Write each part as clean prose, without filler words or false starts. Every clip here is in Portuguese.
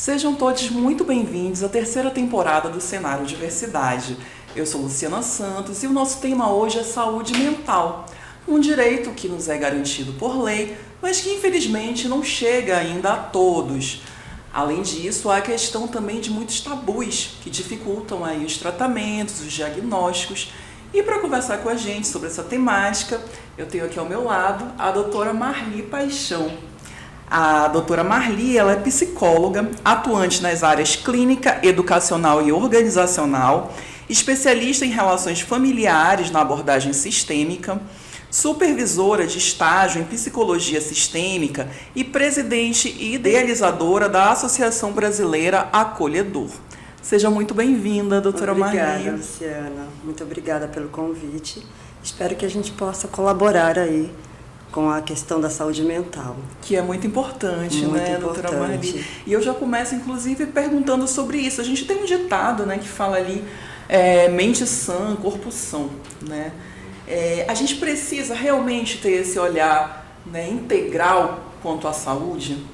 Sejam todos muito bem-vindos à terceira temporada do Cenário Diversidade. Eu sou Luciana Santos e o nosso tema hoje é saúde mental, um direito que nos é garantido por lei, mas que infelizmente não chega ainda a todos. Além disso, há a questão também de muitos tabus que dificultam aí os tratamentos, os diagnósticos. E para conversar com a gente sobre essa temática, eu tenho aqui ao meu lado a doutora Marli Paixão. A doutora Marli, ela é psicóloga, atuante nas áreas clínica, educacional e organizacional, especialista em relações familiares na abordagem sistêmica, supervisora de estágio em psicologia sistêmica e presidente e idealizadora da Associação Brasileira Acolhedor. Seja muito bem-vinda, doutora Marli. Obrigada, Luciana. Muito obrigada pelo convite. Espero que a gente possa colaborar aí com a questão da saúde mental. Que é muito importante, muito né, importante. doutora Marli? E eu já começo, inclusive, perguntando sobre isso. A gente tem um ditado, né, que fala ali, mente sã, corpo são, né? A gente precisa realmente ter esse olhar, né, integral quanto à saúde?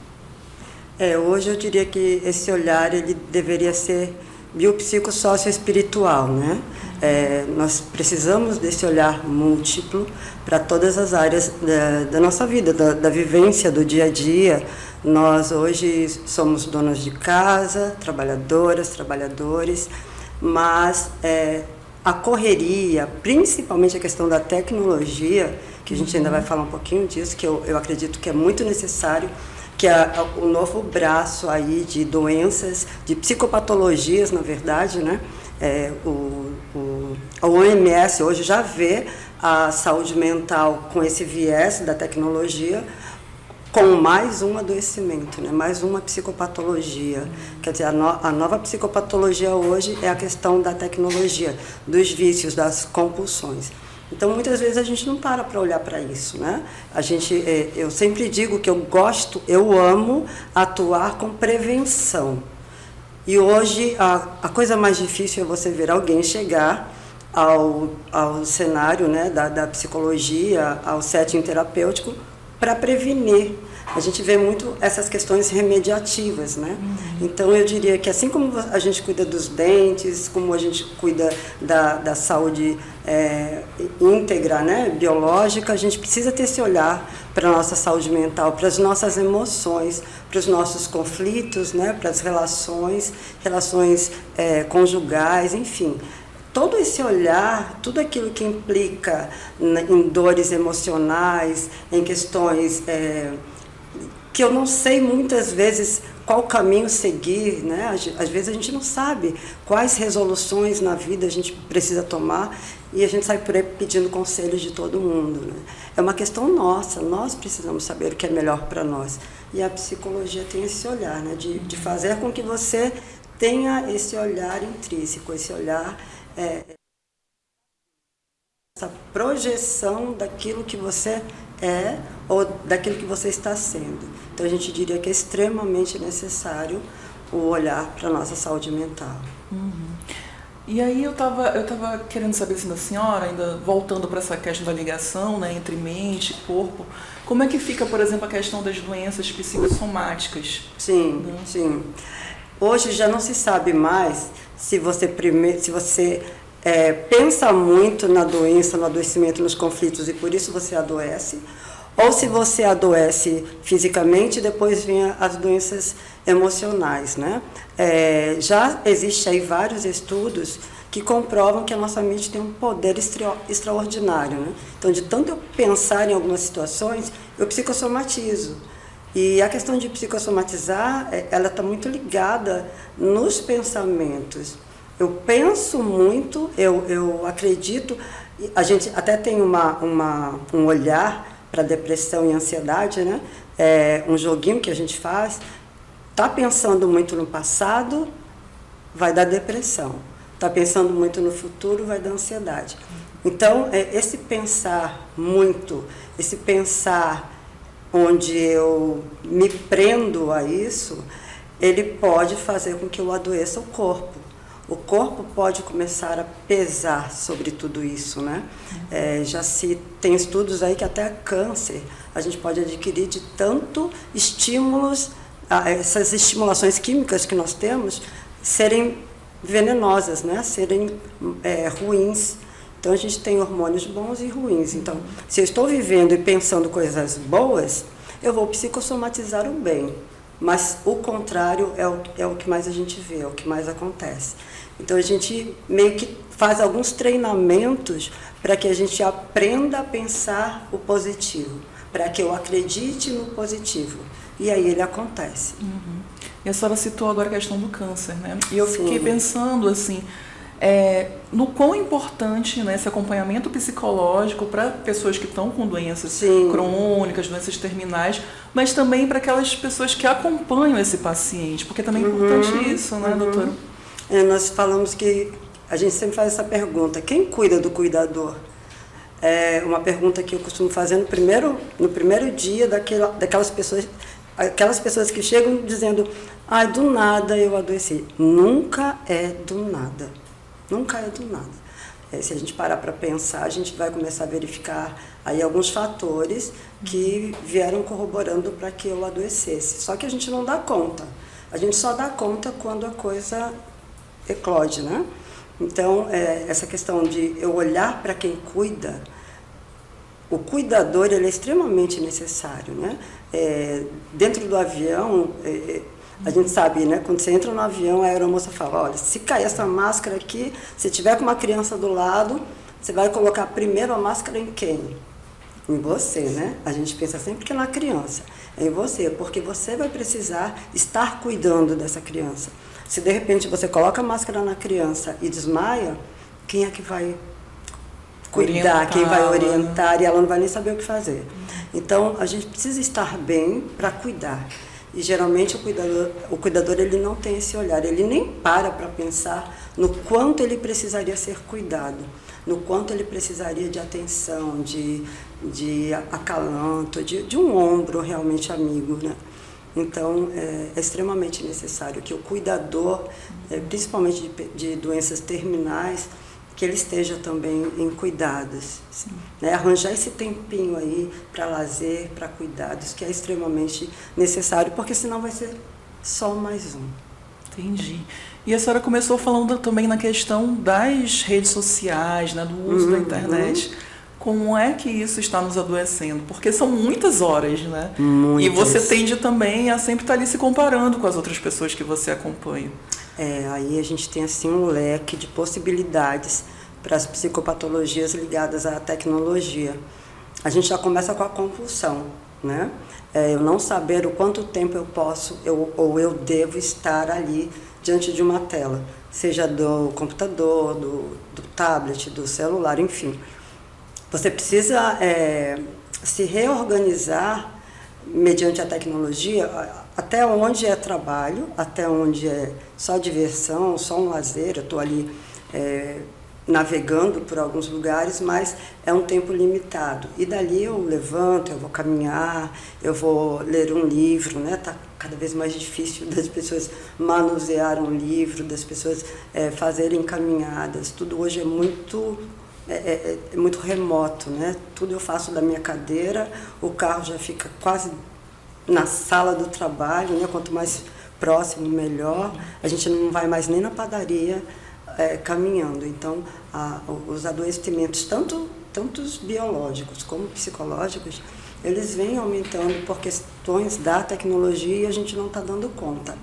Hoje eu diria que esse olhar ele deveria ser biopsicossócio-espiritual, né? Nós precisamos desse olhar múltiplo para todas as áreas da nossa vida, da vivência do dia a dia. Nós hoje somos donas de casa, trabalhadoras, trabalhadores, mas a correria, principalmente a questão da tecnologia, que a gente ainda vai falar um pouquinho disso, que eu acredito que é muito necessário, que é o novo braço aí de doenças, de psicopatologias, na verdade, né? A OMS hoje já vê a saúde mental com esse viés da tecnologia com mais um adoecimento, né? Mais uma psicopatologia. Quer dizer, a nova psicopatologia hoje é a questão da tecnologia, dos vícios, das compulsões. Então, muitas vezes a gente não para olhar para isso, né? Eu sempre digo que eu amo atuar com prevenção. E hoje a coisa mais difícil é você ver alguém chegar ao cenário, né, da psicologia, ao setting terapêutico, para prevenir. A gente vê muito essas questões remediativas, né? Então, eu diria que assim como a gente cuida dos dentes, como a gente cuida da saúde íntegra, né, biológica, a gente precisa ter esse olhar para a nossa saúde mental, para as nossas emoções, para os nossos conflitos, né, para as relações conjugais, enfim. Todo esse olhar, tudo aquilo que implica em dores emocionais, em questões que eu não sei muitas vezes qual caminho seguir, né? Às vezes a gente não sabe quais resoluções na vida a gente precisa tomar e a gente sai por aí pedindo conselhos de todo mundo, né? É uma questão nossa, nós precisamos saber o que é melhor para nós. E a psicologia tem esse olhar, né? De fazer com que você tenha esse olhar intrínseco, esse olhar, essa projeção daquilo que você é ou daquilo que você está sendo. Então, a gente diria que é extremamente necessário o olhar para a nossa saúde mental. E aí eu tava querendo saber assim, da senhora, ainda voltando para essa questão da ligação, né, entre mente e corpo, como é que fica, por exemplo, a questão das doenças psicossomáticas? Sim, sim. Hoje já não se sabe mais se você pensa muito na doença, no adoecimento, nos conflitos e por isso você adoece, ou se você adoece fisicamente e depois vem as doenças emocionais, né? Já existe aí vários estudos que comprovam que a nossa mente tem um poder extraordinário, né? Então, de tanto eu pensar em algumas situações, eu psicossomatizo. E a questão de psicossomatizar, ela está muito ligada nos pensamentos. Eu penso muito, eu acredito, a gente até tem um olhar para depressão e ansiedade, né? Um joguinho que a gente faz. Está pensando muito no passado, vai dar depressão. Está pensando muito no futuro, vai dar ansiedade. Então, esse pensar muito, esse pensar onde eu me prendo a isso, ele pode fazer com que eu adoeça o corpo. O corpo pode começar a pesar sobre tudo isso, né? Tem estudos aí que até câncer a gente pode adquirir de tanto estímulos essas estimulações químicas que nós temos serem venenosas, né? Serem ruins. Então, a gente tem hormônios bons e ruins. Então, se eu estou vivendo e pensando coisas boas, eu vou psicossomatizar o bem. Mas o contrário é o que mais a gente vê, é o que mais acontece. Então, a gente meio que faz alguns treinamentos para que a gente aprenda a pensar o positivo, para que eu acredite no positivo. E aí ele acontece. Uhum. E a senhora citou agora a questão do câncer, né? E eu fiquei Sim. pensando, assim, no quão importante, né, esse acompanhamento psicológico para pessoas que estão com doenças Sim. crônicas, doenças terminais, mas também para aquelas pessoas que acompanham esse paciente, porque também é importante isso, né, doutora? Nós falamos que a gente sempre faz essa pergunta: quem cuida do cuidador? É uma pergunta que eu costumo fazer no primeiro dia daquelas pessoas que chegam dizendo: ai, do nada eu adoeci. Nunca é do nada. Nunca é do nada. Se a gente parar para pensar, a gente vai começar a verificar aí alguns fatores que vieram corroborando para que eu adoecesse. Só que a gente não dá conta. A gente só dá conta quando a coisa eclode, né? Então, essa questão de eu olhar para quem cuida, o cuidador ele é extremamente necessário, né? Dentro do avião, a gente sabe, né? Quando você entra no avião, a aeromoça fala: olha, se cair essa máscara aqui, se tiver com uma criança do lado, você vai colocar primeiro a máscara em quem? Em você, né? A gente pensa sempre que é na criança, é em você, porque você vai precisar estar cuidando dessa criança. Se de repente você coloca a máscara na criança e desmaia, quem é que vai cuidar, quem vai orientar, e ela não vai nem saber o que fazer. Então, a gente precisa estar bem para cuidar. E geralmente o cuidador ele não tem esse olhar, ele nem para pensar no quanto ele precisaria ser cuidado, no quanto ele precisaria de atenção, de acalanto, de um ombro realmente amigo, né? Então, é extremamente necessário que o cuidador, principalmente de doenças terminais, que ele esteja também em cuidados. Né? Arranjar esse tempinho aí para lazer, para cuidados, que é extremamente necessário, porque senão vai ser só mais um. Entendi. E a senhora começou falando também na questão das redes sociais, né, do uso da internet. Como é que isso está nos adoecendo? Porque são muitas horas, né? Muitas. E você tende também a sempre estar ali se comparando com as outras pessoas que você acompanha. Aí a gente tem assim um leque de possibilidades para as psicopatologias ligadas à tecnologia. A gente já começa com a compulsão, né? Eu não saber o quanto tempo eu posso ou eu devo estar ali diante de uma tela, seja do computador, do tablet, do celular, enfim. Você precisa se reorganizar mediante a tecnologia, até onde é trabalho, até onde é só diversão, só um lazer. Eu estou ali navegando por alguns lugares, mas é um tempo limitado. E dali eu levanto, eu vou caminhar, eu vou ler um livro, né? Tá cada vez mais difícil das pessoas manusear um livro, das pessoas fazerem caminhadas. Tudo hoje é muito remoto, né? Tudo eu faço da minha cadeira, o carro já fica quase na sala do trabalho, né? Quanto mais próximo, melhor. A gente não vai mais nem na padaria caminhando. Então, os adoecimentos, tanto os biológicos como psicológicos, eles vêm aumentando por questões da tecnologia e a gente não está dando conta.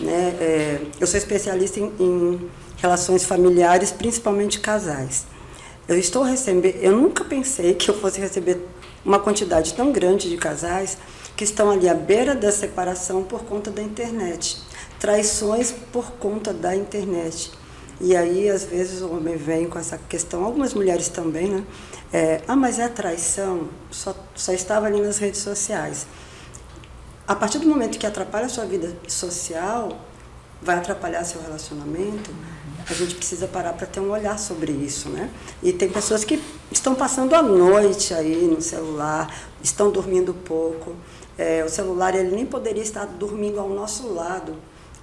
Né? Eu sou especialista em relações familiares, principalmente casais. Eu nunca pensei que eu fosse receber uma quantidade tão grande de casais que estão ali à beira da separação por conta da internet. Traições por conta da internet. E aí, às vezes, o homem vem com essa questão, algumas mulheres também, né? Mas é traição, só estava ali nas redes sociais. A partir do momento que atrapalha a sua vida social, vai atrapalhar seu relacionamento, a gente precisa parar para ter um olhar sobre isso, né? E tem pessoas que estão passando a noite aí no celular, estão dormindo pouco. O celular ele nem poderia estar dormindo ao nosso lado,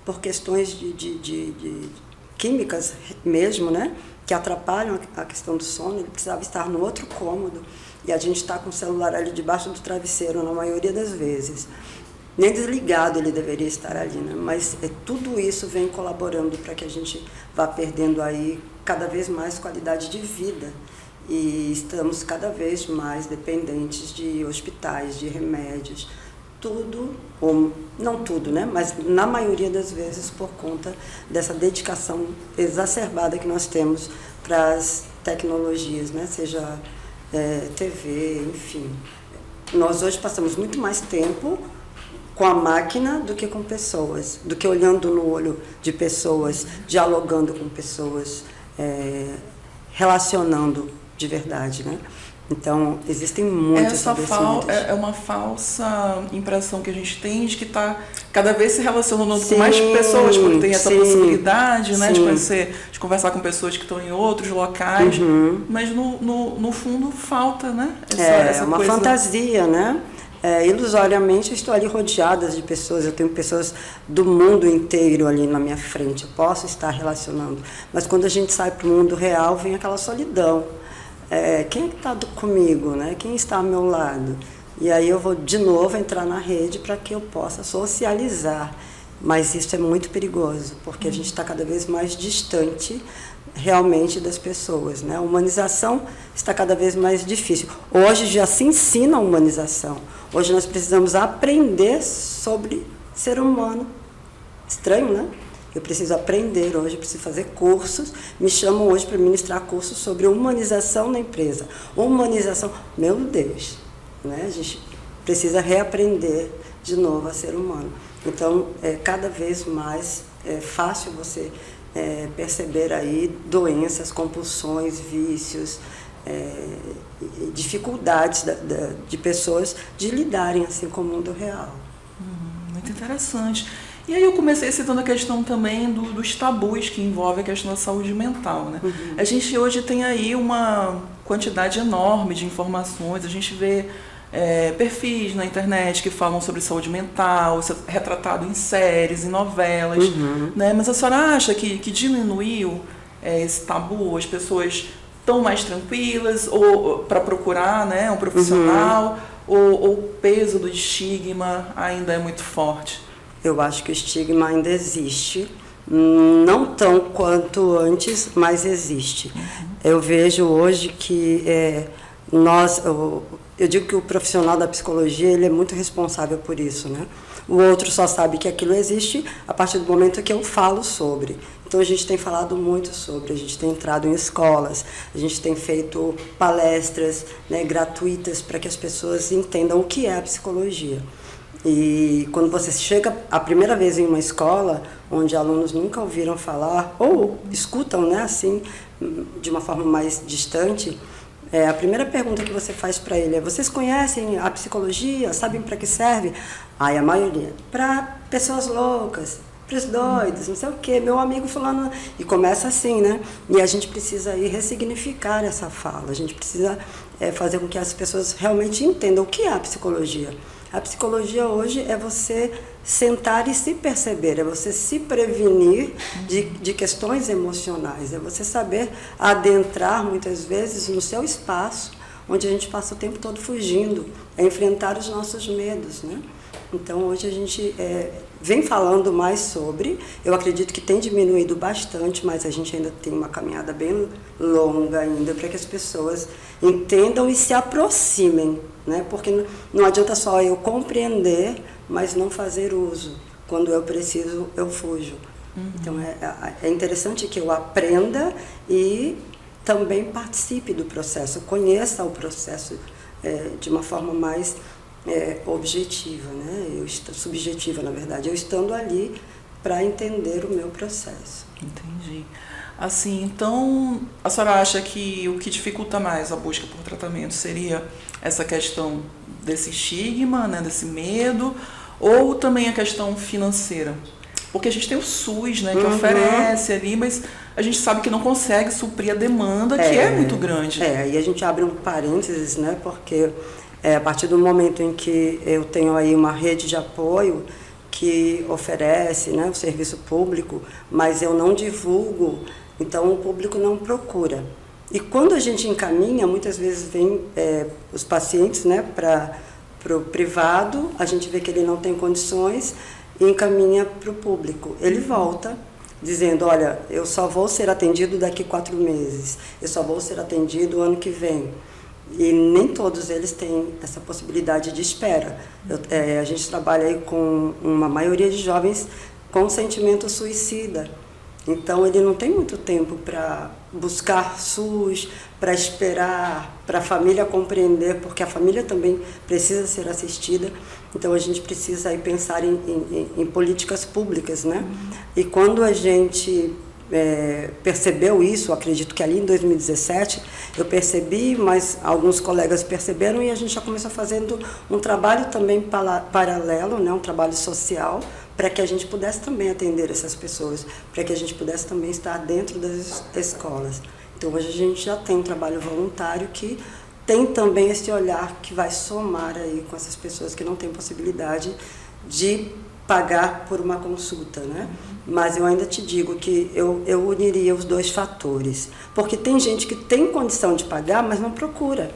por questões de químicas mesmo, né? Que atrapalham a questão do sono. Ele precisava estar no outro cômodo e a gente está com o celular ali debaixo do travesseiro na maioria das vezes. nem desligado ele deveria estar ali, né? Mas tudo isso vem colaborando para que a gente vá perdendo aí cada vez mais qualidade de vida e estamos cada vez mais dependentes de hospitais, de remédios, tudo, ou não tudo, né? Mas na maioria das vezes por conta dessa dedicação exacerbada que nós temos para as tecnologias, né? Seja TV, enfim. Nós hoje passamos muito mais tempo com a máquina do que com pessoas, do que olhando no olho de pessoas, dialogando com pessoas, relacionando de verdade, né? Então, existem muitos é uma falsa impressão que a gente tem de que está cada vez se relacionando com mais pessoas, porque tem essa possibilidade, né, de conhecer, de conversar com pessoas que estão em outros locais, mas no fundo falta, né? Essa uma coisa... fantasia, né? Ilusoriamente eu estou ali rodeada de pessoas, eu tenho pessoas do mundo inteiro ali na minha frente, eu posso estar relacionando, mas quando a gente sai para o mundo real, vem aquela solidão. Quem está comigo, né? Quem está ao meu lado? E aí eu vou de novo entrar na rede para que eu possa socializar, mas isso é muito perigoso, porque a gente está cada vez mais distante realmente das pessoas, né? A humanização está cada vez mais difícil. Hoje já se ensina a humanização. Hoje nós precisamos aprender sobre ser humano. Estranho, né? Eu preciso aprender hoje, eu preciso fazer cursos. Me chamam hoje para ministrar cursos sobre humanização na empresa. Humanização, meu Deus, né? A gente precisa reaprender de novo a ser humano. Então, cada vez mais é fácil você perceber aí doenças, compulsões, vícios, dificuldades de pessoas de lidarem assim com o mundo real. Muito interessante. E aí eu comecei citando a questão também dos tabus que envolvem a questão da saúde mental, né? A gente hoje tem aí uma quantidade enorme de informações, a gente vê perfis na internet que falam sobre saúde mental, isso é retratado em séries, em novelas, né? Mas a senhora acha que diminuiu esse tabu, as pessoas estão mais tranquilas ou para procurar, né, um profissional, ou o peso do estigma ainda é muito forte? Eu acho que o estigma ainda existe, não tão quanto antes, mas existe. Eu vejo hoje que eu digo que o profissional da psicologia ele é muito responsável por isso, né? O outro só sabe que aquilo existe a partir do momento que eu falo sobre. Então a gente tem falado muito sobre, a gente tem entrado em escolas, a gente tem feito palestras, né, gratuitas para que as pessoas entendam o que é a psicologia. E quando você chega a primeira vez em uma escola onde alunos nunca ouviram falar ou escutam, né, assim, de uma forma mais distante, a primeira pergunta que você faz para ele é: vocês conhecem a psicologia? Sabem para que serve? Aí a maioria: para pessoas loucas, para os doidos, não sei o quê, meu amigo fulano... E começa assim, né? E a gente precisa aí ressignificar essa fala, a gente precisa fazer com que as pessoas realmente entendam o que é a psicologia. A psicologia hoje é você sentar e se perceber, é você se prevenir de questões emocionais, é você saber adentrar muitas vezes no seu espaço, onde a gente passa o tempo todo fugindo, é enfrentar os nossos medos, né? Então hoje a gente vem falando mais sobre, eu acredito que tem diminuído bastante, mas a gente ainda tem uma caminhada bem longa ainda para que as pessoas entendam e se aproximem, né? Porque não adianta só eu compreender, mas não fazer uso. Quando eu preciso, eu fujo. Então é interessante que eu aprenda e também participe do processo, conheça o processo de uma forma mais objetiva, né? Subjetiva, na verdade, eu estando ali para entender o meu processo. Entendi. Assim, então, a senhora acha que o que dificulta mais a busca por tratamento seria essa questão desse estigma, né, desse medo, ou também a questão financeira? Porque a gente tem o SUS, né, que oferece ali, mas a gente sabe que não consegue suprir a demanda, que é muito grande. E a gente abre um parênteses, né, porque a partir do momento em que eu tenho aí uma rede de apoio que oferece, né, o serviço público, mas eu não divulgo, então o público não procura. E quando a gente encaminha, muitas vezes vem os pacientes, né, para para o privado, a gente vê que ele não tem condições e encaminha para o público. Ele volta dizendo, olha, eu só vou ser atendido daqui 4 meses, eu só vou ser atendido ano que vem. E nem todos eles têm essa possibilidade de espera. A gente trabalha aí com uma maioria de jovens com sentimento suicida. Então, ele não tem muito tempo para buscar SUS, para esperar, para a família compreender, porque a família também precisa ser assistida. Então, a gente precisa aí pensar em políticas públicas, né? E quando a gente percebeu isso, acredito que ali em 2017, eu percebi, mas alguns colegas perceberam, e a gente já começou fazendo um trabalho também paralelo, né? Um trabalho social, para que a gente pudesse também atender essas pessoas, para que a gente pudesse também estar dentro das escolas. Então, hoje a gente já tem um trabalho voluntário que tem também esse olhar que vai somar aí com essas pessoas que não têm possibilidade de pagar por uma consulta, né? Mas eu ainda te digo que eu uniria os 2 fatores, porque tem gente que tem condição de pagar, mas não procura,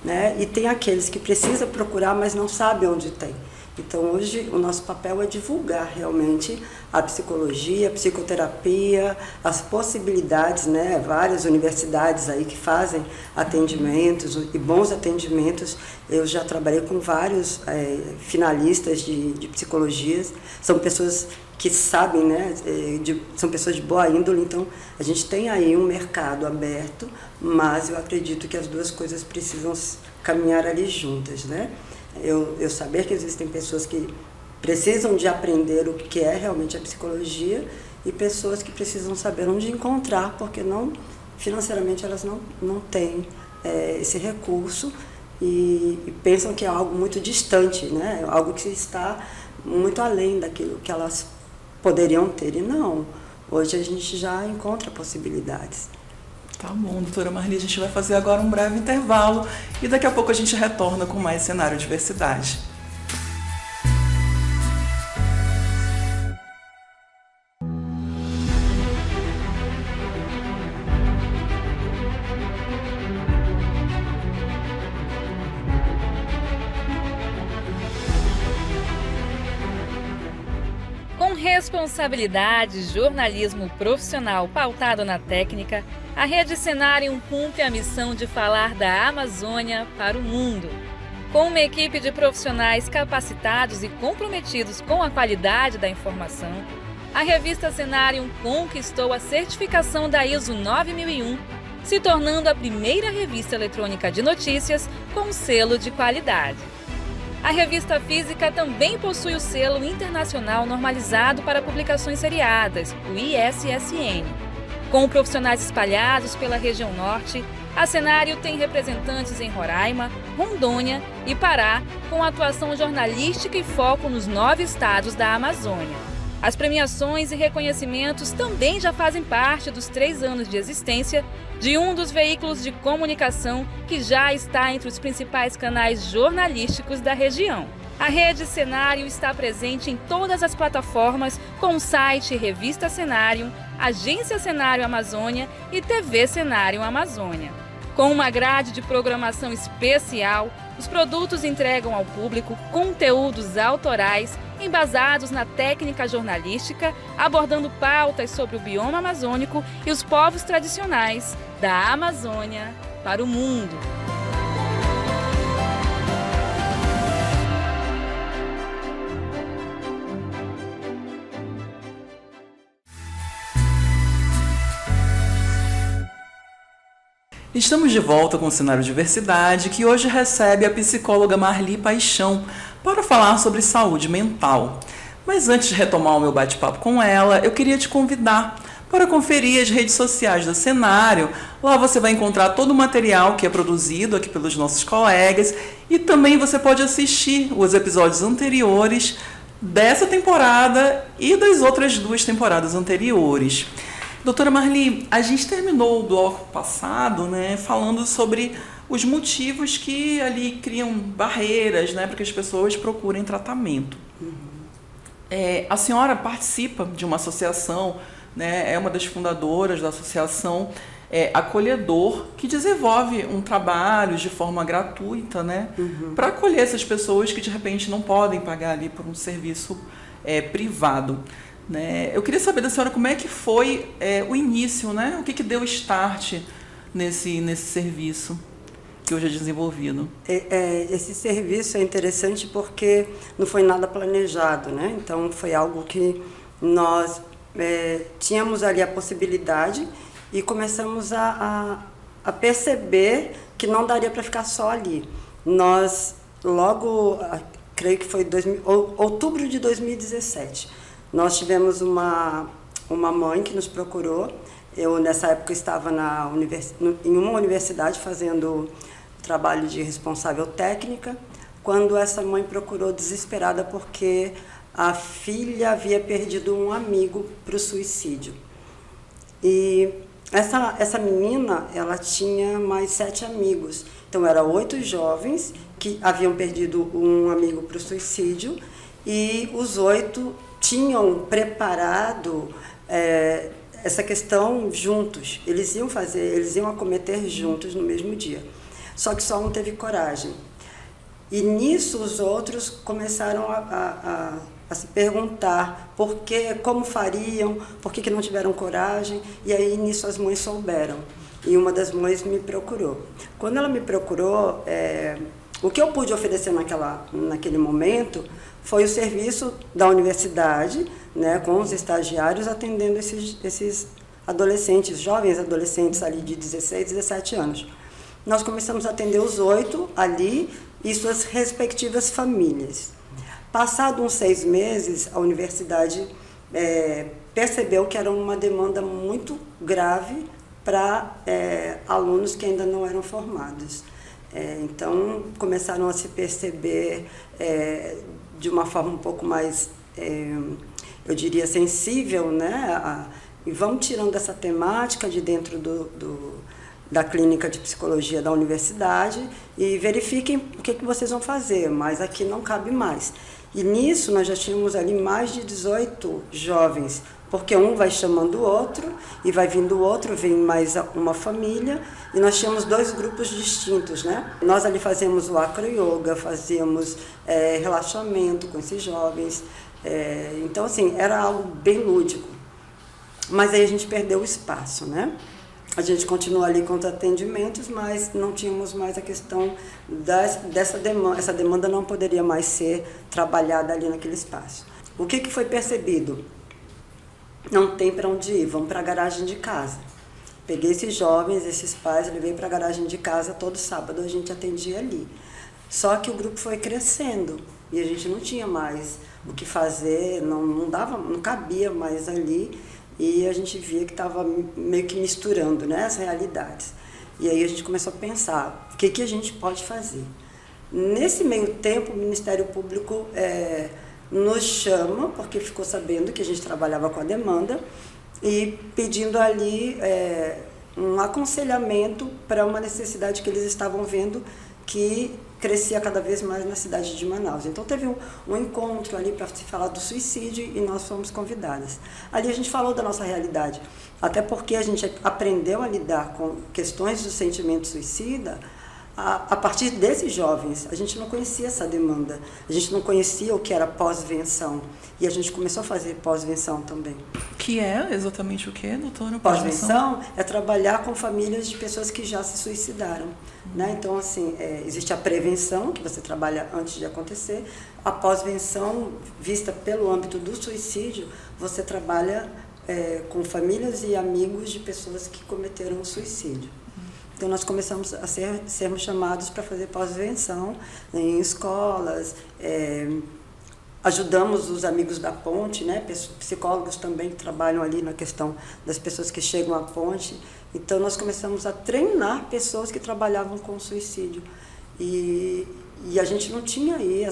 né? E tem aqueles que precisam procurar, mas não sabem onde tem. Então, hoje, o nosso papel é divulgar realmente a psicologia, a psicoterapia, as possibilidades, né? Várias universidades aí que fazem atendimentos e bons atendimentos. Eu já trabalhei com vários finalistas de psicologias, são pessoas que sabem, né? São pessoas de boa índole, então a gente tem aí um mercado aberto, mas eu acredito que as 2 coisas precisam caminhar ali juntas, né? Eu saber que existem pessoas que precisam de aprender o que é realmente a psicologia e pessoas que precisam saber onde encontrar, porque financeiramente elas não têm esse recurso e pensam que é algo muito distante, né? Algo que está muito além daquilo que elas poderiam ter. E não, hoje a gente já encontra possibilidades. Tá bom, doutora Marli, a gente vai fazer agora um breve intervalo e daqui a pouco a gente retorna com mais Cenário Diversidade. Com responsabilidade, jornalismo profissional pautado na técnica, a Rede Cenarium cumpre a missão de falar da Amazônia para o mundo. Com uma equipe de profissionais capacitados e comprometidos com a qualidade da informação, a revista Cenarium conquistou a certificação da ISO 9001, se tornando a primeira revista eletrônica de notícias com selo de qualidade. A revista física também possui o selo internacional normalizado para publicações seriadas, o ISSN. Com profissionais espalhados pela região norte, a Cenarium tem representantes em Roraima, Rondônia e Pará, com atuação jornalística e foco nos 9 estados da Amazônia. As premiações e reconhecimentos também já fazem parte dos 3 anos de existência de um dos veículos de comunicação que já está entre os principais canais jornalísticos da região. A Rede Cenarium está presente em todas as plataformas com o site Revista Cenarium, Agência Cenarium Amazônia e TV Cenarium Amazônia. Com uma grade de programação especial, os produtos entregam ao público conteúdos autorais embasados na técnica jornalística, abordando pautas sobre o bioma amazônico e os povos tradicionais da Amazônia para o mundo. Estamos de volta com o Cenário Diversidade, que hoje recebe a psicóloga Marli Paixão para falar sobre saúde mental. Mas antes de retomar o meu bate-papo com ela, eu queria te convidar para conferir as redes sociais do Cenário. Lá você vai encontrar todo o material que é produzido aqui pelos nossos colegas e também você pode assistir os episódios anteriores dessa temporada e das outras 2 temporadas anteriores. Doutora Marli, a gente terminou o bloco passado, né, falando sobre os motivos que ali criam barreiras, né, para que as pessoas procurem tratamento. A senhora participa de uma associação, né, é uma das fundadoras da associação. acolhedor que desenvolve um trabalho de forma gratuita, né? Para acolher essas pessoas que de repente não podem pagar ali por um serviço privado. Né? Eu queria saber da senhora como é que foi o início, né? O que deu start nesse serviço que hoje é desenvolvido. Esse serviço é interessante porque não foi nada planejado, né? Então foi algo que nós tínhamos ali a possibilidade e começamos a perceber que não daria para ficar só ali. Nós logo, creio que foi outubro de 2017, nós tivemos uma mãe que nos procurou. Eu, nessa época, estava em uma universidade fazendo trabalho de responsável técnica, quando essa mãe procurou desesperada porque a filha havia perdido um amigo para o suicídio. E essa menina, ela tinha mais 7 amigos. Então, eram 8 jovens que haviam perdido um amigo para o suicídio e os 8 tinham preparado essa questão juntos. Eles iam acometer juntos no mesmo dia. Só que só um teve coragem. E nisso os outros começaram a se perguntar como fariam, por que não tiveram coragem. E aí nisso as mães souberam. E uma das mães me procurou. Quando ela me procurou, o que eu pude oferecer naquele momento foi o serviço da universidade, né, com os estagiários atendendo esses adolescentes, jovens adolescentes ali de 16, 17 anos. Nós começamos a atender os 8 ali e suas respectivas famílias. Passado uns 6 meses, a universidade percebeu que era uma demanda muito grave para alunos que ainda não eram formados. Então, começaram a se perceber de uma forma um pouco mais, eu diria, sensível, né? E vamos tirando essa temática de dentro da clínica de psicologia da universidade e verifiquem o que vocês vão fazer, mas aqui não cabe mais. E nisso nós já tínhamos ali mais de 18 jovens, porque um vai chamando o outro e vai vindo o outro, vem mais uma família, e nós tínhamos 2 grupos distintos, né? Nós ali fazíamos o acro-yoga, fazíamos relaxamento com esses jovens, então assim, era algo bem lúdico. Mas aí a gente perdeu o espaço, né? A gente continuou ali com os atendimentos, mas não tínhamos mais a questão dessa demanda. Essa demanda não poderia mais ser trabalhada ali naquele espaço. O que foi percebido? Não tem para onde ir, vamos para a garagem de casa. Peguei esses jovens, esses pais, levei para a garagem de casa, todo sábado a gente atendia ali. Só que o grupo foi crescendo e a gente não tinha mais o que fazer, não cabia mais ali. E a gente via que estava meio que misturando, né, as realidades. E aí a gente começou a pensar, o que a gente pode fazer? Nesse meio tempo, o Ministério Público nos chama, porque ficou sabendo que a gente trabalhava com a demanda, e pedindo ali um aconselhamento para uma necessidade que eles estavam vendo que crescia cada vez mais na cidade de Manaus. Então teve um encontro ali para se falar do suicídio e nós fomos convidadas. Ali a gente falou da nossa realidade, até porque a gente aprendeu a lidar com questões do sentimento suicida a partir desses jovens. A gente não conhecia essa demanda, a gente não conhecia o que era pós-venção e a gente começou a fazer pós-venção também. Que é exatamente o que, doutora? Pós-venção é trabalhar com famílias de pessoas que já se suicidaram. Né? Então, assim, existe a prevenção, que você trabalha antes de acontecer. A pós-venção, vista pelo âmbito do suicídio, você trabalha com famílias e amigos de pessoas que cometeram o suicídio. Então, nós começamos a sermos chamados para fazer pós-venção em escolas, ajudamos os amigos da ponte, né? Psicólogos também que trabalham ali na questão das pessoas que chegam à ponte. Então, nós começamos a treinar pessoas que trabalhavam com suicídio. E a gente não tinha aí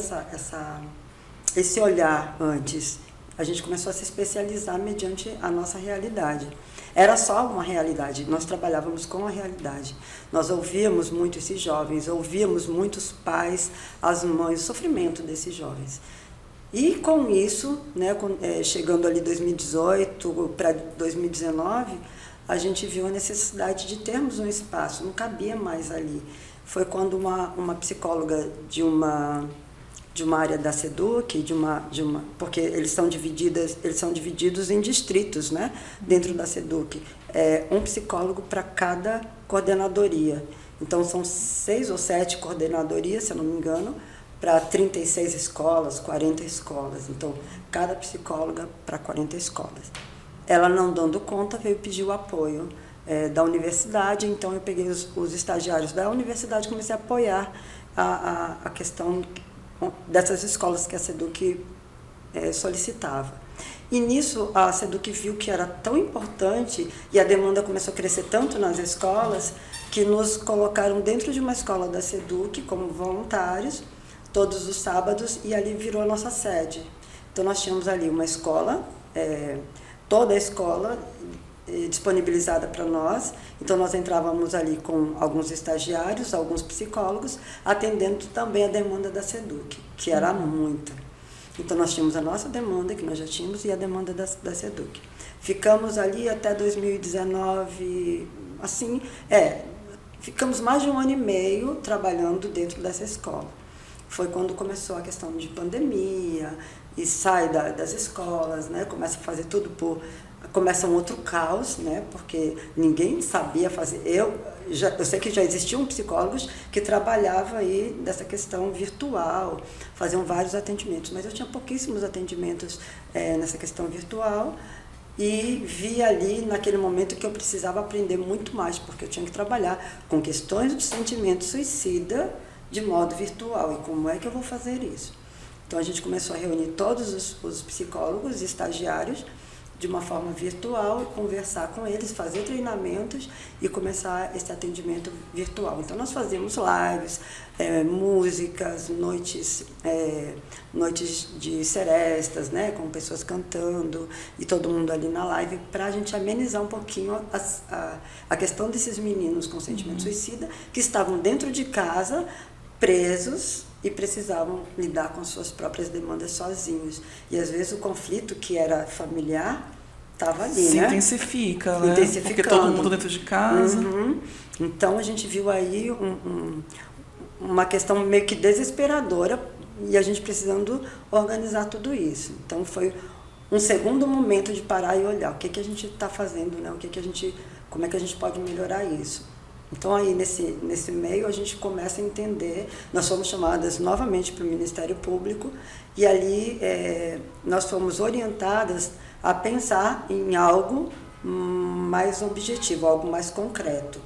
esse olhar antes. A gente começou a se especializar mediante a nossa realidade. Era só uma realidade, nós trabalhávamos com a realidade. Nós ouvíamos muito esses jovens, ouvíamos muitos pais, as mães, o sofrimento desses jovens. E com isso, né, chegando ali 2018 para 2019, a gente viu a necessidade de termos um espaço, não cabia mais ali. Foi quando uma psicóloga de uma área da SEDUC, porque eles são divididos em distritos, né, dentro da SEDUC, um psicólogo para cada coordenadoria. Então, são 6 ou 7 coordenadorias, se eu não me engano, para 36 escolas, 40 escolas. Então, cada psicóloga para 40 escolas. Ela, não dando conta, veio pedir o apoio da universidade. Então, eu peguei os estagiários da universidade e comecei a apoiar a questão dessas escolas que a SEDUC solicitava. E nisso, a SEDUC viu que era tão importante e a demanda começou a crescer tanto nas escolas que nos colocaram dentro de uma escola da SEDUC como voluntários, todos os sábados, e ali virou a nossa sede. Então, nós tínhamos ali uma escola, toda a escola disponibilizada para nós. Então, nós entrávamos ali com alguns estagiários, alguns psicólogos, atendendo também a demanda da SEDUC, que era muita. Então, nós tínhamos a nossa demanda, que nós já tínhamos, e a demanda da SEDUC. Ficamos ali até 2019, assim, ficamos mais de 1 ano e meio trabalhando dentro dessa escola. Foi quando começou a questão de pandemia, e sai das escolas, né? Começa a fazer tudo começa um outro caos, né? Porque ninguém sabia fazer. Eu sei que já existiam psicólogos que trabalhavam aí dessa questão virtual, faziam vários atendimentos, mas eu tinha pouquíssimos atendimentos nessa questão virtual, e vi ali, naquele momento, que eu precisava aprender muito mais, porque eu tinha que trabalhar com questões do sentimento suicida de modo virtual. E como é que eu vou fazer isso? Então, a gente começou a reunir todos os psicólogos e estagiários de uma forma virtual, conversar com eles, fazer treinamentos e começar esse atendimento virtual. Então, nós fazíamos lives, músicas, noites de serestas, né, com pessoas cantando e todo mundo ali na live, para a gente amenizar um pouquinho a questão desses meninos com sentimento suicida que estavam dentro de casa, presos, e precisavam lidar com suas próprias demandas sozinhos. E às vezes o conflito que era familiar estava ali, se né? Intensifica, né? Intensificando. Porque todo mundo dentro de casa. Então a gente viu aí uma questão meio que desesperadora, e a gente precisando organizar tudo isso. Então foi um segundo momento de parar e olhar o que a gente está fazendo, né? Como é que a gente pode melhorar isso. Então, aí, nesse meio, a gente começa a entender, nós fomos chamadas novamente para o Ministério Público, e ali nós fomos orientadas a pensar em algo mais objetivo, algo mais concreto.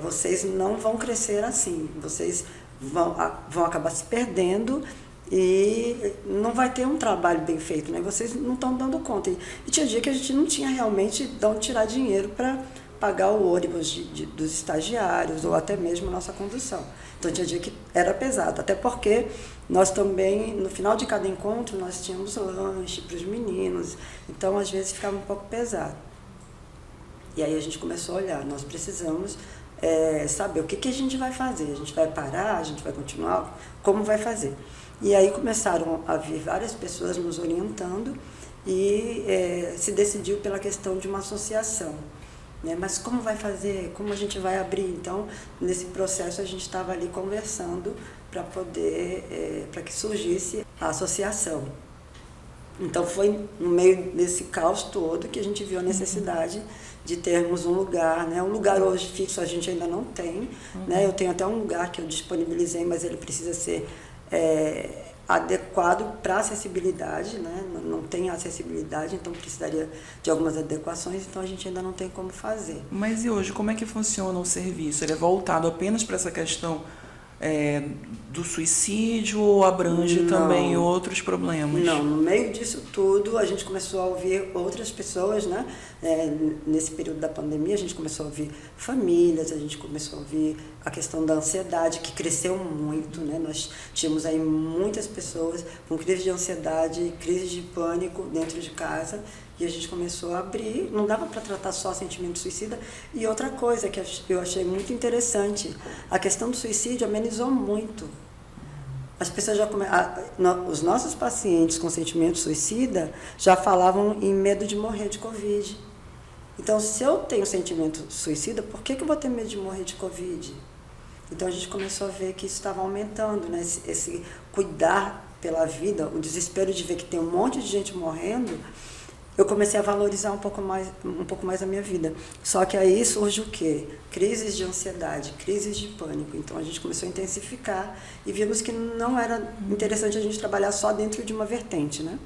Vocês não vão crescer assim, vocês vão acabar se perdendo e não vai ter um trabalho bem feito, né? Vocês não estão dando conta. E tinha dia que a gente não tinha realmente de onde tirar dinheiro para pagar o ônibus dos estagiários ou até mesmo a nossa condução. Então, tinha dia que era pesado, até porque nós também, no final de cada encontro, nós tínhamos lanche para os meninos, então, às vezes, ficava um pouco pesado. E aí a gente começou a olhar, nós precisamos saber o que a gente vai fazer, a gente vai parar, a gente vai continuar, como vai fazer. E aí começaram a vir várias pessoas nos orientando e se decidiu pela questão de uma associação. Mas como vai fazer, como a gente vai abrir? Então, nesse processo, a gente estava ali conversando para para que surgisse a associação. Então, foi no meio desse caos todo que a gente viu a necessidade de termos um lugar, né? Um lugar hoje fixo a gente ainda não tem, né? Eu tenho até um lugar que eu disponibilizei, mas ele precisa ser adequado para acessibilidade, né? Não tem acessibilidade, então precisaria de algumas adequações, então a gente ainda não tem como fazer. Mas e hoje, como é que funciona o serviço? Ele é voltado apenas para essa questão do suicídio ou abrange também outros problemas? Não, no meio disso tudo a gente começou a ouvir outras pessoas, né? Nesse período da pandemia a gente começou a ouvir famílias, a gente começou a ouvir a questão da ansiedade, que cresceu muito, né? Nós tínhamos aí muitas pessoas com crise de ansiedade, crise de pânico dentro de casa, e a gente começou a abrir, não dava para tratar só sentimento suicida. E outra coisa que eu achei muito interessante, a questão do suicídio amenizou muito. As pessoas os nossos pacientes com sentimento suicida já falavam em medo de morrer de Covid. Então, se eu tenho sentimento suicida, por que eu vou ter medo de morrer de Covid? Então, a gente começou a ver que isso estava aumentando, né? Esse cuidar pela vida, o desespero de ver que tem um monte de gente morrendo, eu comecei a valorizar um pouco mais a minha vida. Só que aí surge o quê? Crises de ansiedade, crises de pânico. Então a gente começou a intensificar e vimos que não era interessante a gente trabalhar só dentro de uma vertente, né?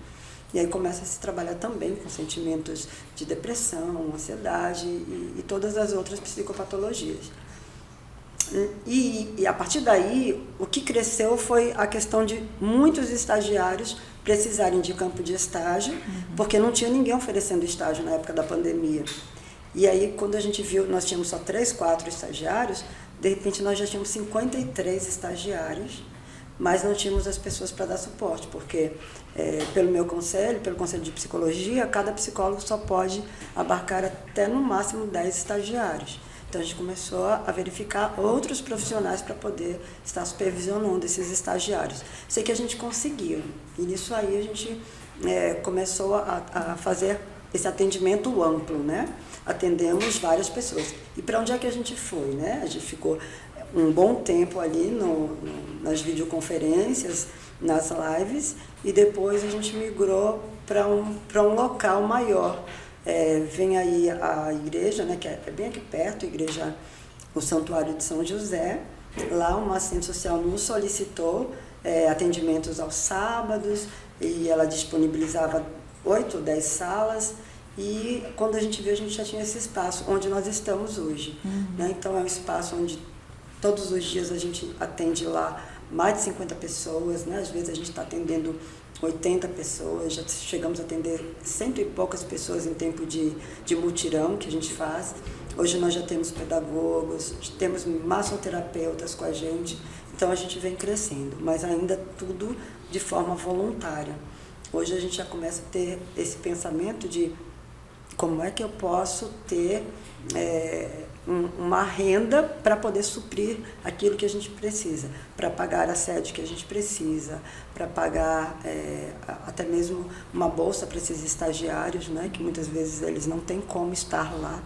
E aí começa a se trabalhar também com sentimentos de depressão, ansiedade e todas as outras psicopatologias. E a partir daí, o que cresceu foi a questão de muitos estagiários precisarem de campo de estágio, porque não tinha ninguém oferecendo estágio na época da pandemia. E aí, quando a gente viu, nós tínhamos só 3, 4 estagiários, de repente nós já tínhamos 53 estagiários, mas não tínhamos as pessoas para dar suporte, porque pelo meu conselho, pelo Conselho de Psicologia, cada psicólogo só pode abarcar até no máximo 10 estagiários. Então a gente começou a verificar outros profissionais para poder estar supervisionando esses estagiários. Sei que a gente conseguiu, e nisso aí a gente começou a fazer esse atendimento amplo, né? Atendemos várias pessoas. E para onde é que a gente foi, né? A gente ficou um bom tempo ali nas videoconferências, nas lives, e depois a gente migrou para um local maior. Vem aí a igreja, né, que é bem aqui perto, o Santuário de São José. Lá uma assistente social nos solicitou atendimentos aos sábados, e ela disponibilizava 8 ou 10 salas, e quando a gente viu, a gente já tinha esse espaço onde nós estamos hoje. Né? Então é um espaço onde todos os dias a gente atende lá mais de 50 pessoas, né? Às vezes a gente está atendendo 80 pessoas, já chegamos a atender 100 e poucas pessoas em tempo de mutirão que a gente faz. Hoje nós já temos pedagogos, temos massoterapeutas com a gente, então a gente vem crescendo, mas ainda tudo de forma voluntária. Hoje a gente já começa a ter esse pensamento de como é que eu posso ter uma renda para poder suprir aquilo que a gente precisa, para pagar a sede que a gente precisa, para pagar até mesmo uma bolsa para esses estagiários, né, que muitas vezes eles não têm como estar lá.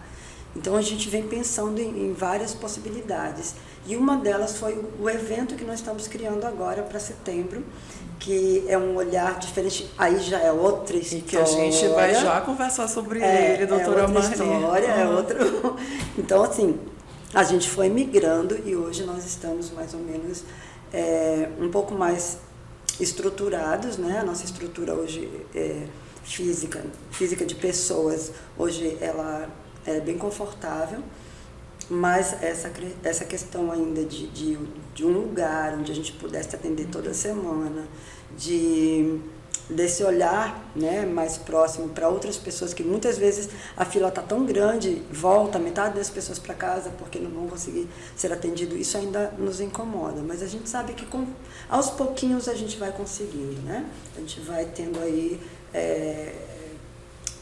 Então a gente vem pensando em várias possibilidades, e uma delas foi o evento que nós estamos criando agora para setembro, que é um olhar diferente, aí já é outra história. E que a gente vai já conversar sobre ele, doutora Marli. É outro. Então, assim, a gente foi migrando e hoje nós estamos mais ou menos um pouco mais estruturados, né? A nossa estrutura hoje física de pessoas, hoje ela é bem confortável, mas essa questão ainda de um lugar onde a gente pudesse atender toda semana, desse olhar, né, mais próximo para outras pessoas, que muitas vezes a fila está tão grande, volta metade das pessoas para casa porque não vão conseguir ser atendido, isso ainda nos incomoda, mas a gente sabe que aos pouquinhos a gente vai conseguindo, né? A gente vai tendo aí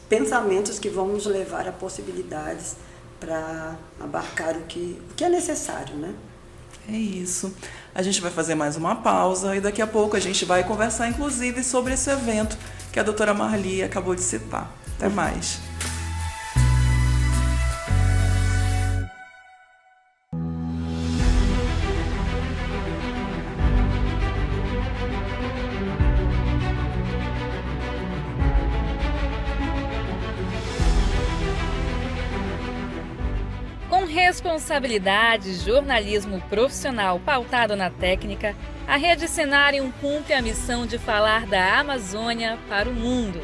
pensamentos que vão nos levar a possibilidades para abarcar o que é necessário, né? É isso. A gente vai fazer mais uma pausa e daqui a pouco a gente vai conversar, inclusive, sobre esse evento que a doutora Marli acabou de citar. Até mais. Responsabilidade, jornalismo profissional pautado na técnica, a Rede Cenário cumpre a missão de falar da Amazônia para o mundo.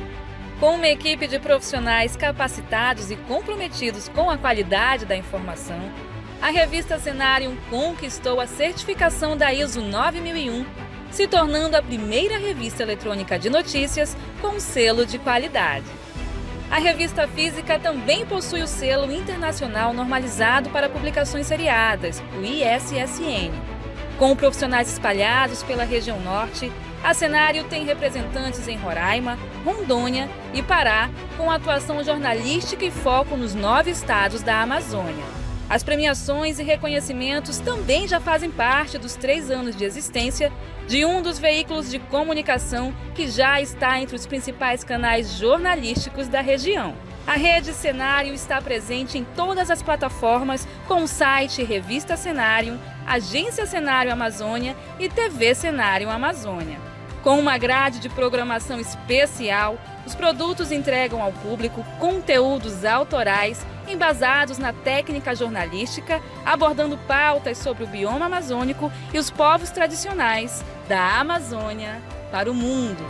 Com uma equipe de profissionais capacitados e comprometidos com a qualidade da informação, a revista Cenário conquistou a certificação da ISO 9001, se tornando a primeira revista eletrônica de notícias com selo de qualidade. A revista física também possui o selo internacional normalizado para publicações seriadas, o ISSN. Com profissionais espalhados pela região norte, a Cenário tem representantes em Roraima, Rondônia e Pará, com atuação jornalística e foco nos 9 estados da Amazônia. As premiações e reconhecimentos também já fazem parte dos 3 anos de existência de um dos veículos de comunicação que já está entre os principais canais jornalísticos da região. A Rede Cenário está presente em todas as plataformas com o site Revista Cenário, Agência Cenário Amazônia e TV Cenário Amazônia. Com uma grade de programação especial, os produtos entregam ao público conteúdos autorais embasados na técnica jornalística, abordando pautas sobre o bioma amazônico e os povos tradicionais da Amazônia para o mundo.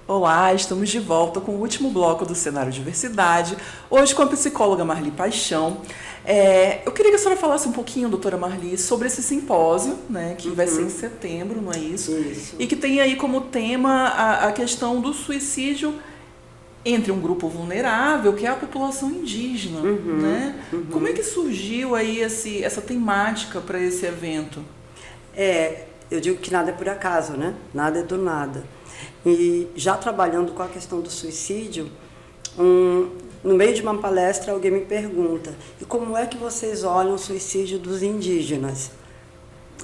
Olá, estamos de volta com o último bloco do Cenário Diversidade, hoje com a psicóloga Marli Paixão. Eu queria que a senhora falasse um pouquinho, doutora Marli, sobre esse simpósio, né, que vai ser em setembro, não é isso? Isso. E que tem aí como tema a questão do suicídio entre um grupo vulnerável, que é a população indígena, né? Como é que surgiu aí essa temática para esse evento? Eu digo que nada é por acaso, né? Nada é do nada. E já trabalhando com a questão do suicídio, no meio de uma palestra alguém me pergunta: e como é que vocês olham o suicídio dos indígenas?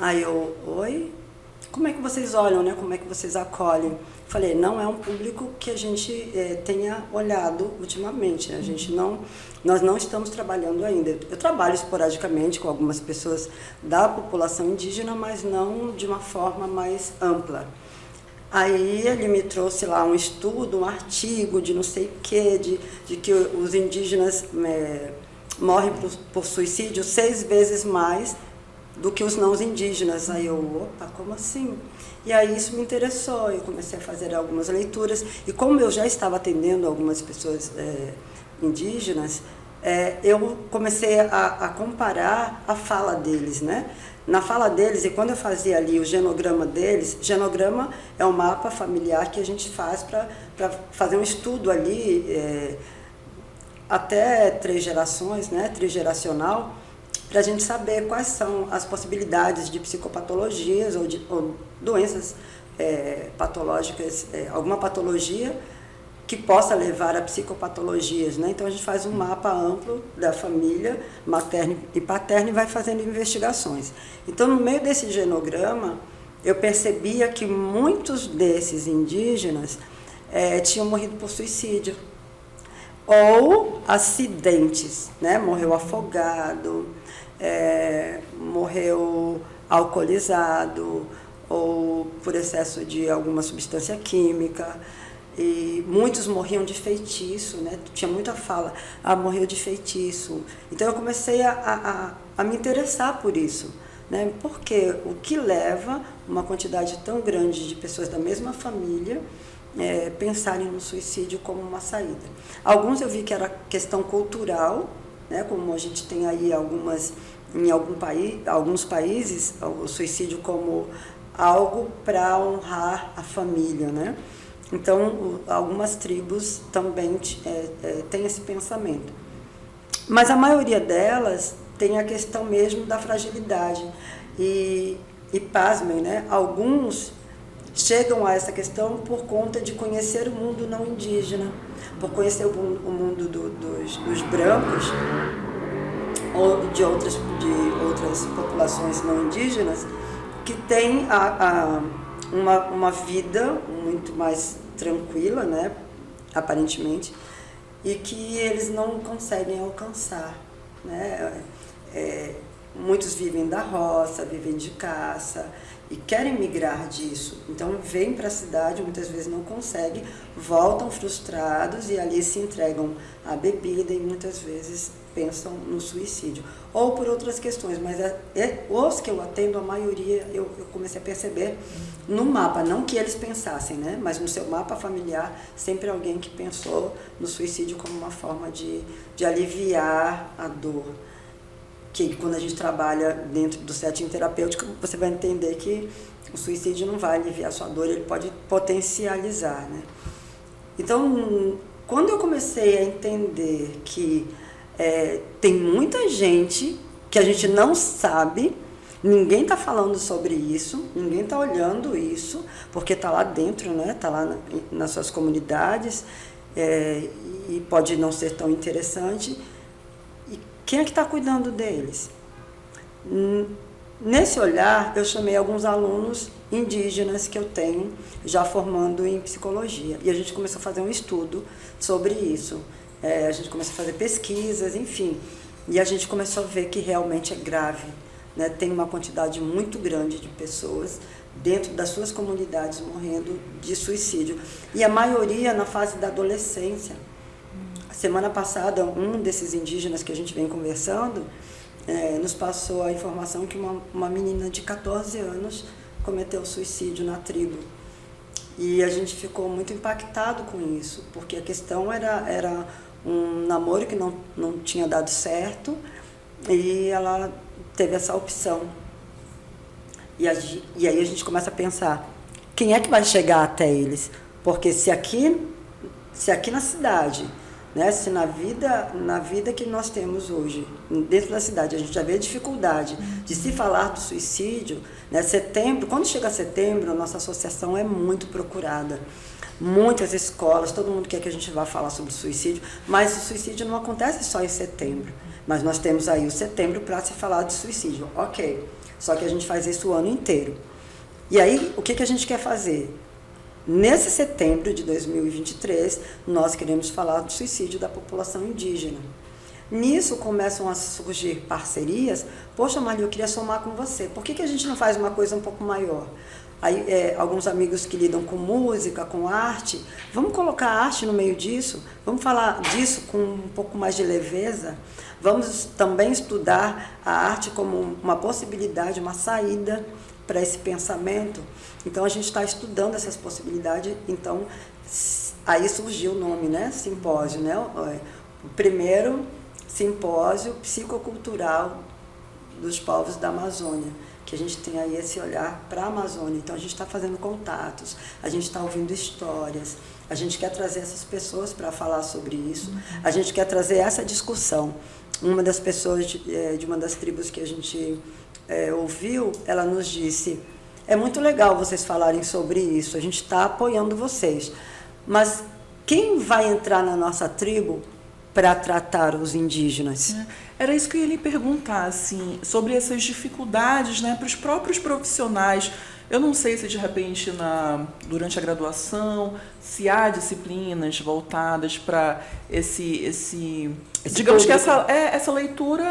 Aí eu, oi? Como é que vocês olham, né? Como é que vocês acolhem? Falei, não é um público que a gente tenha olhado ultimamente, né? Nós não estamos trabalhando ainda. Eu trabalho esporadicamente com algumas pessoas da população indígena, mas não de uma forma mais ampla. Aí ele me trouxe lá um estudo, um artigo de não sei o quê, de que os indígenas morrem por suicídio 6 vezes mais do que os não indígenas. Aí eu, opa, como assim? E aí isso me interessou, eu comecei a fazer algumas leituras. E como eu já estava atendendo algumas pessoas indígenas, eu comecei a comparar a fala deles, né? Na fala deles, e quando eu fazia ali o genograma deles, genograma é um mapa familiar que a gente faz para fazer um estudo ali, até 3 gerações, né, trigeracional, para a gente saber quais são as possibilidades de psicopatologias ou doenças patológicas, alguma patologia que possa levar a psicopatologias, né? Então a gente faz um mapa amplo da família materna e paterna e vai fazendo investigações. Então no meio desse genograma eu percebia que muitos desses indígenas tinham morrido por suicídio ou acidentes, né? Morreu afogado, morreu alcoolizado ou por excesso de alguma substância química. E muitos morriam de feitiço, né? Tinha muita fala, morreu de feitiço. Então eu comecei a me interessar por isso, né? Porque o que leva uma quantidade tão grande de pessoas da mesma família pensarem no suicídio como uma saída. Alguns eu vi que era questão cultural, né? Como a gente tem aí em alguns países, o suicídio como algo para honrar a família, né? Então, algumas tribos também têm esse pensamento. Mas a maioria delas tem a questão mesmo da fragilidade. E pasmem, né? Alguns chegam a essa questão por conta de conhecer o mundo não indígena, por conhecer o mundo dos brancos ou de outras populações não indígenas, que têm uma vida muito mais tranquila, né, aparentemente, e que eles não conseguem alcançar, né? Muitos vivem da roça, vivem de caça e querem migrar disso. Então vêm para a cidade, muitas vezes não conseguem, voltam frustrados e ali se entregam à bebida e muitas vezes pensam no suicídio. Ou por outras questões, mas os que eu atendo, a maioria, eu comecei a perceber no mapa, não que eles pensassem, né? Mas no seu mapa familiar, sempre alguém que pensou no suicídio como uma forma de aliviar a dor. Que quando a gente trabalha dentro do setting terapêutico, você vai entender que o suicídio não vai aliviar a sua dor, ele pode potencializar, né? Então, quando eu comecei a entender que tem muita gente que a gente não sabe, ninguém está falando sobre isso, ninguém está olhando isso, porque está lá dentro, né? Está lá nas suas comunidades, e pode não ser tão interessante. quem é que está cuidando deles? Nesse olhar, eu chamei alguns alunos indígenas que eu tenho, já formando em psicologia. E a gente começou a fazer um estudo sobre isso. A gente começou a fazer pesquisas, enfim. E a gente começou a ver que realmente é grave, né? Tem uma quantidade muito grande de pessoas dentro das suas comunidades morrendo de suicídio. E a maioria na fase da adolescência. Semana passada, um desses indígenas que a gente vem conversando nos passou a informação que uma menina de 14 anos cometeu suicídio na tribo. E a gente ficou muito impactado com isso, porque a questão era um namoro que não tinha dado certo e ela teve essa opção. E aí a gente começa a pensar, quem é que vai chegar até eles? Porque se aqui na cidade, né, se na vida que nós temos hoje, dentro da cidade, a gente já vê a dificuldade de se falar do suicídio, né, quando chega setembro, a nossa associação é muito procurada. Muitas escolas, todo mundo quer que a gente vá falar sobre suicídio, mas o suicídio não acontece só em setembro. Mas nós temos aí o setembro para se falar de suicídio, ok. Só que a gente faz isso o ano inteiro. E aí, o que a gente quer fazer? Nesse setembro de 2023, nós queremos falar do suicídio da população indígena. Nisso começam a surgir parcerias. Poxa, Marli, eu queria somar com você. Por que a gente não faz uma coisa um pouco maior? Aí, alguns amigos que lidam com música, com arte, vamos colocar a arte no meio disso? Vamos falar disso com um pouco mais de leveza? Vamos também estudar a arte como uma possibilidade, uma saída para esse pensamento. Então a gente está estudando essas possibilidades. Então aí surgiu o nome, né? Simpósio, né? O primeiro simpósio psicocultural dos povos da Amazônia, que a gente tem aí esse olhar para a Amazônia. Então a gente está fazendo contatos, a gente está ouvindo histórias, a gente quer trazer essas pessoas para falar sobre isso, a gente quer trazer essa discussão. Uma das pessoas de uma das tribos que a gente ouviu, ela nos disse: é muito legal vocês falarem sobre isso, a gente está apoiando vocês, mas quem vai entrar na nossa tribo para tratar os indígenas? Era isso que eu ia lhe perguntar, assim, sobre essas dificuldades, né, para os próprios profissionais. Eu não sei se de repente durante a graduação, se há disciplinas voltadas para digamos público. Que essa leitura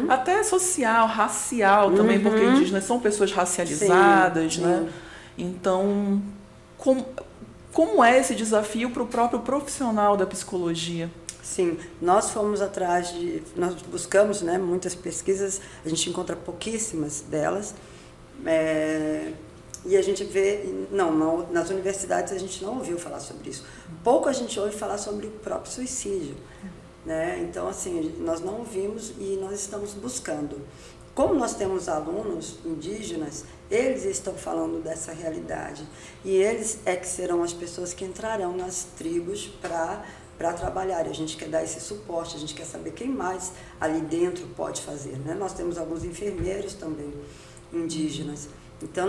até social, racial também, porque indígenas são pessoas racializadas, sim, né? Sim. Então, como é esse desafio para o próprio profissional da psicologia? Sim, nós fomos nós buscamos, né, muitas pesquisas, a gente encontra pouquíssimas delas, e a gente vê, nas universidades a gente não ouviu falar sobre isso. Pouco a gente ouve falar sobre o próprio suicídio, né? Então, assim, nós não ouvimos e nós estamos buscando. Como nós temos alunos indígenas, eles estão falando dessa realidade. E eles que serão as pessoas que entrarão nas tribos para trabalhar. A gente quer dar esse suporte, a gente quer saber quem mais ali dentro pode fazer, né? Nós temos alguns enfermeiros também indígenas. Então,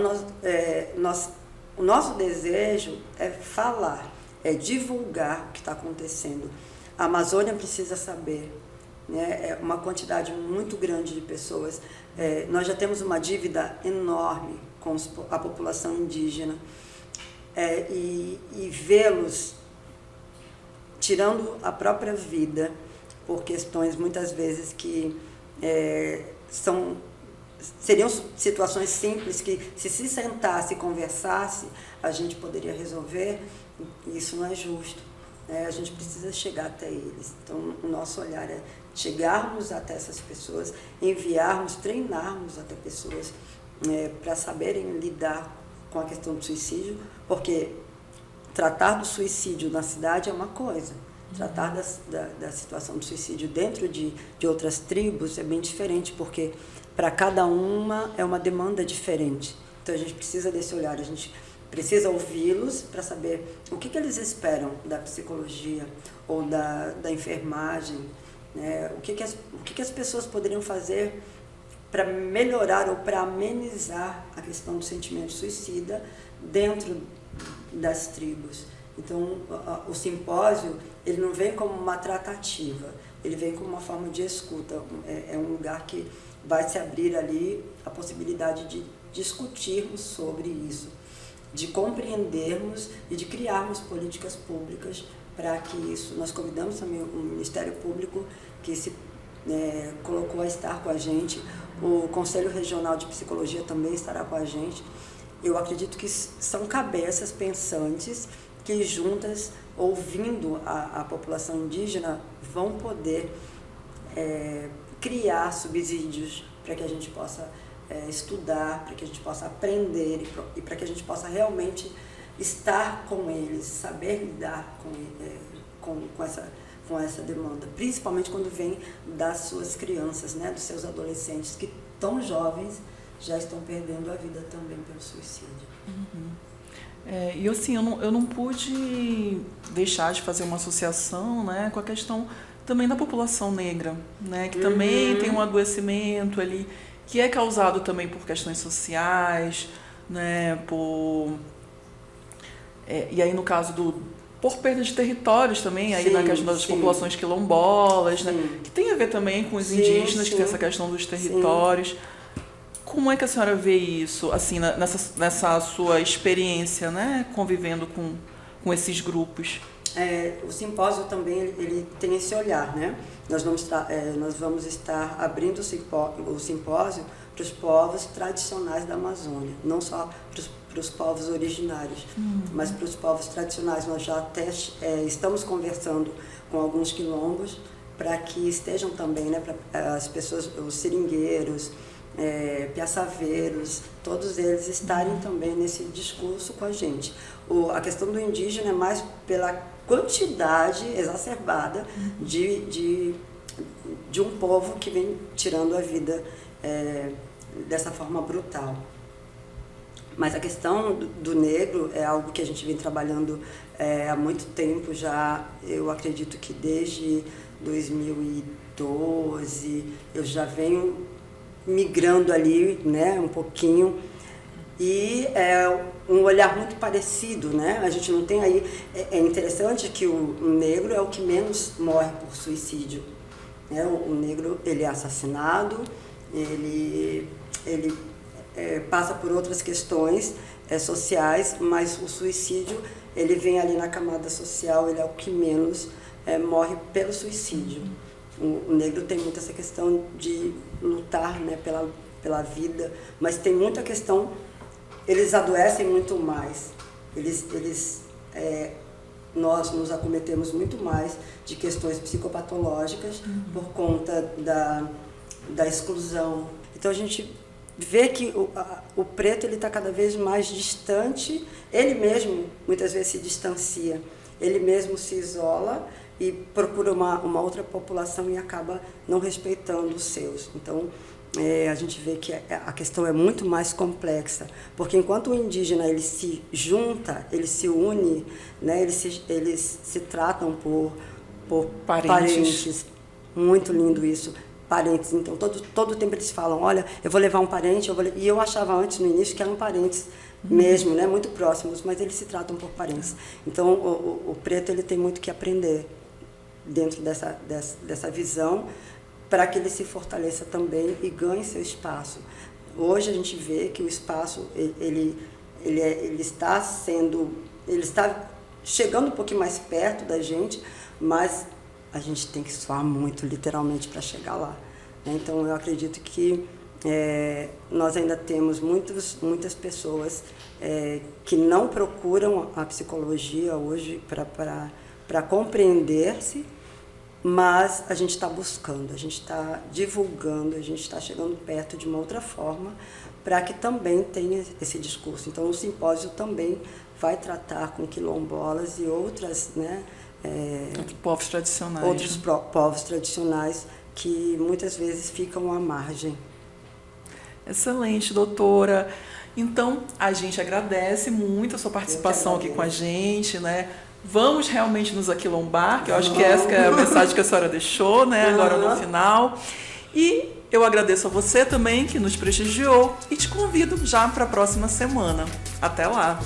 o nosso desejo é falar, é divulgar o que está acontecendo. A Amazônia precisa saber, né? É uma quantidade muito grande de pessoas. Nós já temos uma dívida enorme com a população indígena. E vê-los tirando a própria vida por questões, muitas vezes, que seriam situações simples que, se sentasse e conversasse, a gente poderia resolver. Isso não é justo, né? A gente precisa chegar até eles. Então, o nosso olhar é chegarmos até essas pessoas, enviarmos, treinarmos até pessoas para saberem lidar com a questão do suicídio, porque tratar do suicídio na cidade é uma coisa, tratar da situação do suicídio dentro de outras tribos é bem diferente, porque para cada uma é uma demanda diferente. Então a gente precisa desse olhar, a gente precisa ouvi-los para saber o que eles esperam da psicologia ou da enfermagem, né? O que as pessoas poderiam fazer para melhorar ou para amenizar a questão do sentimento suicida dentro das tribos. Então, o simpósio, ele não vem como uma tratativa, ele vem como uma forma de escuta. É um lugar que vai se abrir ali a possibilidade de discutirmos sobre isso, de compreendermos e de criarmos políticas públicas para que isso. Nós convidamos também o Ministério Público, que se colocou a estar com a gente, o Conselho Regional de Psicologia também estará com a gente. Eu acredito que são cabeças pensantes que juntas, ouvindo a população indígena, vão poder criar subsídios para que a gente possa estudar, para que a gente possa aprender e para que a gente possa realmente estar com eles, saber lidar com essa demanda, principalmente quando vem das suas crianças, né, dos seus adolescentes, que tão jovens já estão perdendo a vida também pelo suicídio. Uhum. E assim, eu não pude deixar de fazer uma associação, né, com a questão também da população negra, né, que também tem um adoecimento ali, que é causado também por questões sociais, né, e aí no caso por perda de territórios também, aí na questão das populações quilombolas, né, que tem a ver também com os indígenas, que tem essa questão dos territórios. Sim. Como é que a senhora vê isso, assim, nessa sua experiência, né, convivendo com esses grupos? O simpósio também ele tem esse olhar, né? Nós vamos estar abrindo o simpósio para os povos tradicionais da Amazônia, não só para os povos originários, mas para os povos tradicionais. Nós já até estamos conversando com alguns quilombos para que estejam também, né, para as pessoas, os seringueiros, piaçaveiros, todos eles estarem também nesse discurso com a gente. A questão do indígena é mais pela quantidade exacerbada de um povo que vem tirando a vida dessa forma brutal. Mas a questão do negro é algo que a gente vem trabalhando há muito tempo já. Eu acredito que desde 2012 eu já venho migrando ali, né, um pouquinho, e um olhar muito parecido, né? A gente não tem aí... É interessante que o negro é o que menos morre por suicídio, né? O negro, ele é assassinado, ele passa por outras questões sociais, mas o suicídio, ele vem ali na camada social, ele é o que menos morre pelo suicídio. O negro tem muito essa questão de lutar, né, pela vida, mas tem muita questão, eles adoecem muito mais, nós nos acometemos muito mais de questões psicopatológicas por conta da exclusão. Então a gente vê que o preto está cada vez mais distante, ele mesmo muitas vezes se distancia, ele mesmo se isola e procura uma outra população e acaba não respeitando os seus. Então, a gente vê que a questão é muito mais complexa, porque enquanto o indígena ele se junta, ele se une, né, eles se tratam por parentes. Muito lindo isso, parentes. Então, todo tempo eles falam, olha, eu vou levar um parente, e eu achava antes, no início, que eram parentes mesmo, né, muito próximos, mas eles se tratam por parentes. Então, o preto ele tem muito que aprender dentro dessa visão, para que ele se fortaleça também e ganhe seu espaço. Hoje a gente vê que o espaço ele está chegando um pouquinho mais perto da gente, mas a gente tem que suar muito, literalmente, para chegar lá. Então eu acredito que nós ainda temos muitas pessoas que não procuram a psicologia hoje para compreender-se, mas a gente está buscando, a gente está divulgando, a gente está chegando perto de uma outra forma para que também tenha esse discurso. Então, o simpósio também vai tratar com quilombolas e outras, né, outros povos tradicionais. Outros povos tradicionais que muitas vezes ficam à margem. Excelente, doutora. Então, a gente agradece muito a sua participação aqui com a gente, né? Vamos realmente nos aquilombar, que eu acho que essa que é a mensagem que a senhora deixou, né, agora no final. E eu agradeço a você também que nos prestigiou e te convido já para a próxima semana. Até lá!